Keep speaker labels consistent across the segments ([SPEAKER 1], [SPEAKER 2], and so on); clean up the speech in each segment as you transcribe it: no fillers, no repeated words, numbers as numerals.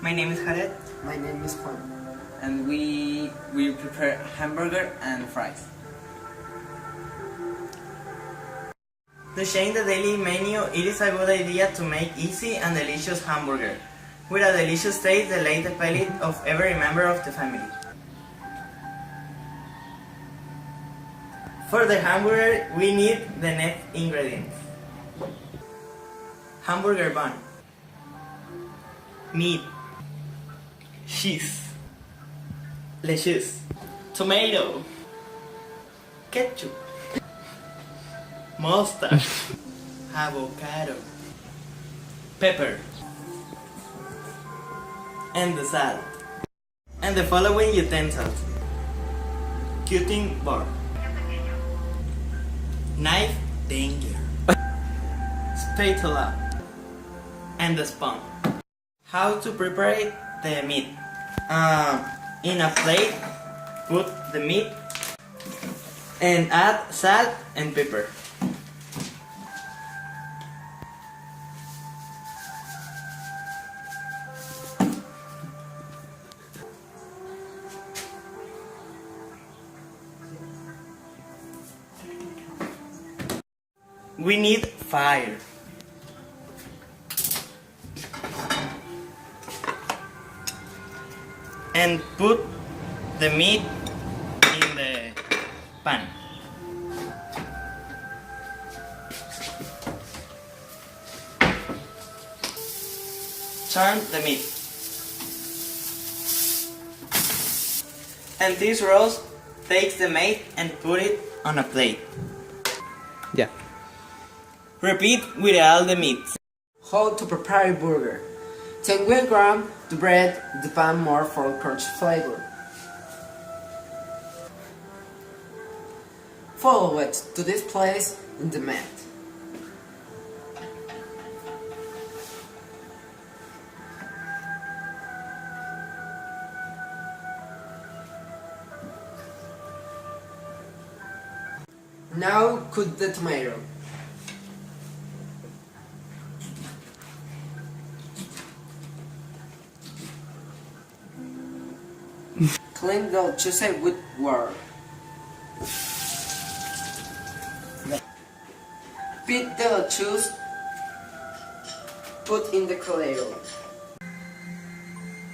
[SPEAKER 1] My name is Jared.
[SPEAKER 2] My name is Juan.
[SPEAKER 1] And we prepare hamburger and fries. To change the daily menu, it is a good idea to make easy and delicious hamburger with a delicious taste that delight the palate of every member of the family. For the hamburger, we need the next ingredients: hamburger bun, meat, cheese, lettuce, tomato, ketchup, mustard, avocado, pepper, and the salt, and the following utensils: cutting board, knife, danger, spatula, and the spoon. How to prepare the meat? In a plate, put the meat and add salt and pepper. We need fire. And put the meat in the pan. Turn the meat. And this roast takes the meat and put it on a plate.
[SPEAKER 2] Yeah.
[SPEAKER 1] Repeat with all the meats.
[SPEAKER 2] How to prepare a burger. 10 grams the bread, the pan more for crunchy flavor. Follow it to this place in the mat. Now cut the tomato. Clean the lettuce with water. Beat the lettuce. Put in the avocado.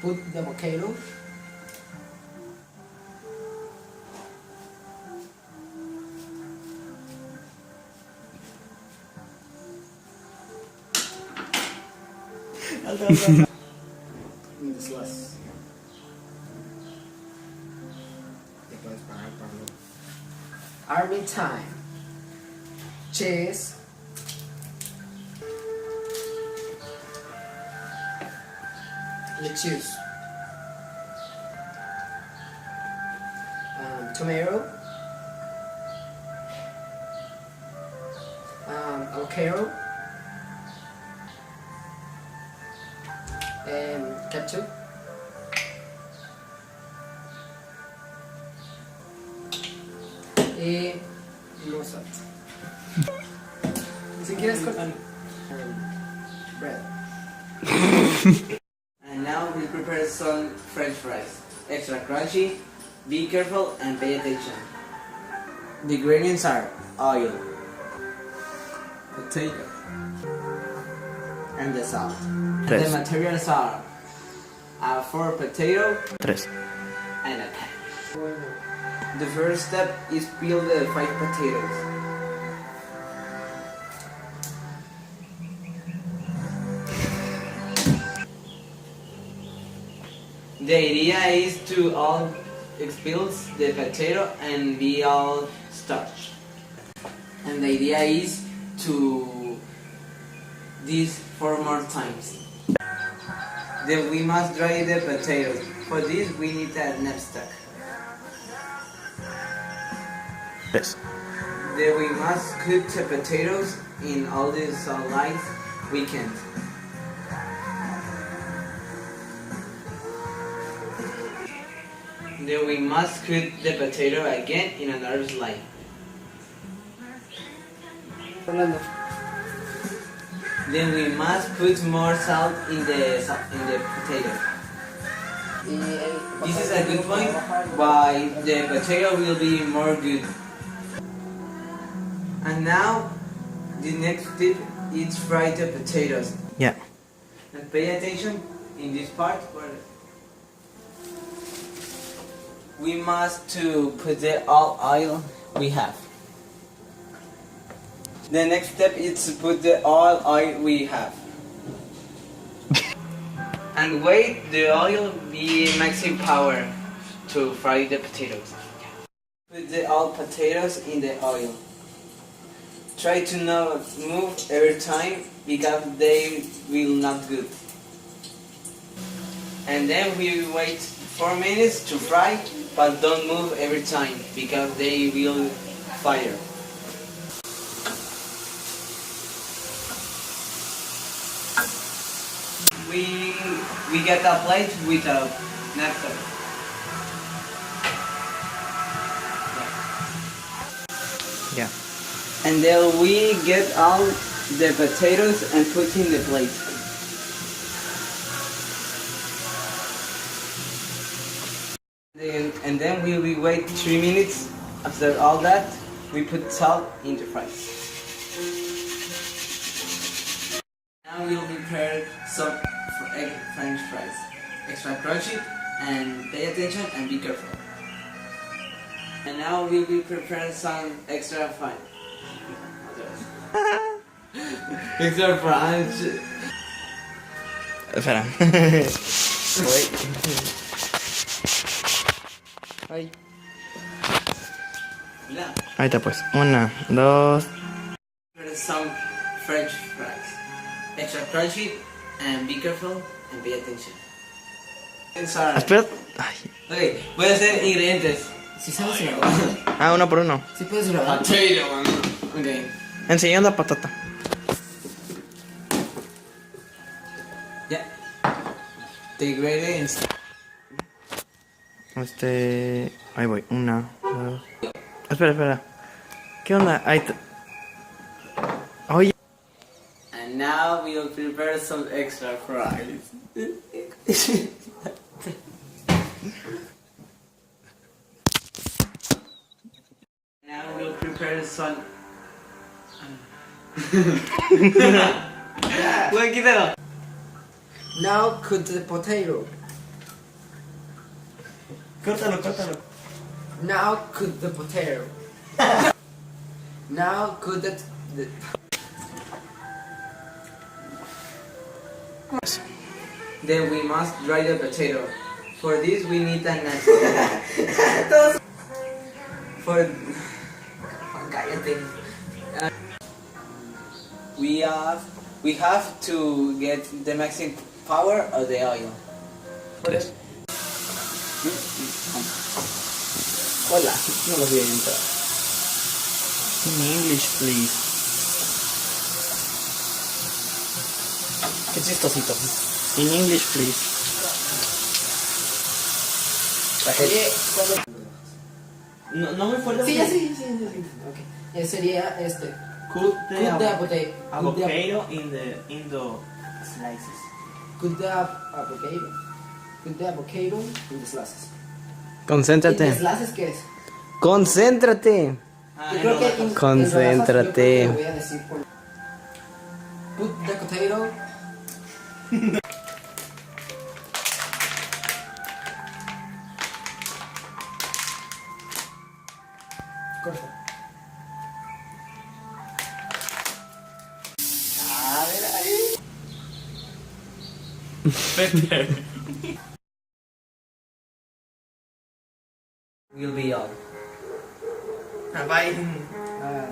[SPEAKER 2] Put the avocado. In the sauce. Army time. Cheese. Lettuce. Tomato. Avocado. And ketchup. Y mustard. Si quieres cortar bread.
[SPEAKER 1] And now we prepare some French fries. Extra crunchy. Be careful and pay attention. The ingredients are oil, potato, and the salt. And the materials are 4 potato, and a pan. The first step is peel the 5 potatoes. The idea is to all expel the potato and be all starch. And the idea is to this 4 more times. Then we must dry the potatoes. For this we need a knapsack.
[SPEAKER 3] Yes.
[SPEAKER 1] Then we must cook the potatoes in all the sunlight we can. Then we must cook the potato again in another slide.
[SPEAKER 2] Fernando.
[SPEAKER 1] Then we must put more salt in the potato. This is a good point, why the potato will be more good. And now, the next tip is fry the potatoes.
[SPEAKER 3] Yeah.
[SPEAKER 1] And pay attention in this part where we must to put the all oil we have. The next step is to put the all oil we have. And wait the oil be maximum power to fry the potatoes. Put the all potatoes in the oil. Try to not move every time because they will not good. And then we wait 4 minutes to fry, but don't move every time because they will fire. We get a plate with a napkin.
[SPEAKER 3] Yeah.
[SPEAKER 1] And then we get all the potatoes and put in the plate. And then we will wait 3 minutes. After all that, we put salt in the fries. Now we will prepare some French fries. Extra crunchy and pay attention and be careful. And now we will prepare some extra fine. Extra French.
[SPEAKER 3] Espera. Wait.
[SPEAKER 2] Ay.
[SPEAKER 3] Ahí está pues. 1, 2.
[SPEAKER 1] Prepare some French fries. Extra crunchy and be careful and pay attention. Sorry.
[SPEAKER 3] Espera. Ay.
[SPEAKER 1] Ok, voy a hacer ingredientes.
[SPEAKER 2] ¿Sí sabes grabar?
[SPEAKER 3] Ah, uno por uno.
[SPEAKER 2] ¿Sí puedes grabar?
[SPEAKER 1] Potato, man. Ok.
[SPEAKER 3] Enseñando la patata.
[SPEAKER 1] Yeah. The ingredients.
[SPEAKER 3] Ahí voy. 1, 2. Espera. ¿Qué onda? Ahí está. Oye.
[SPEAKER 1] And now we'll prepare some extra fries. Now we'll prepare some. Bueno, quítalo.
[SPEAKER 2] Now cut the potato.
[SPEAKER 3] Córtalo.
[SPEAKER 2] Now cut the potato. Now cut the
[SPEAKER 1] Then we must dry the potato. For this we need a knife. For cállate. We have to get the maximum power of the oil.
[SPEAKER 3] 3.
[SPEAKER 2] Hola, no lo voy a entrar.
[SPEAKER 3] In English, please.
[SPEAKER 2] Qué chistosito.
[SPEAKER 3] In English, please.
[SPEAKER 1] No muy fuerte.
[SPEAKER 2] Sí, sí. Ok. Sería este.
[SPEAKER 3] Cut
[SPEAKER 2] Cut the potato.
[SPEAKER 3] avocado in the slices.
[SPEAKER 2] Cut the avocado. Cut the avocado in the slices. ¿Y
[SPEAKER 3] Concéntrate.
[SPEAKER 2] slices qué es?
[SPEAKER 3] Concéntrate.
[SPEAKER 2] Yo creo que en
[SPEAKER 3] Concéntrate.
[SPEAKER 2] yo creo que voy a decir por... Put the potato. Corta. A ver ahí.
[SPEAKER 1] Will be all.
[SPEAKER 3] Bye.
[SPEAKER 2] Ah.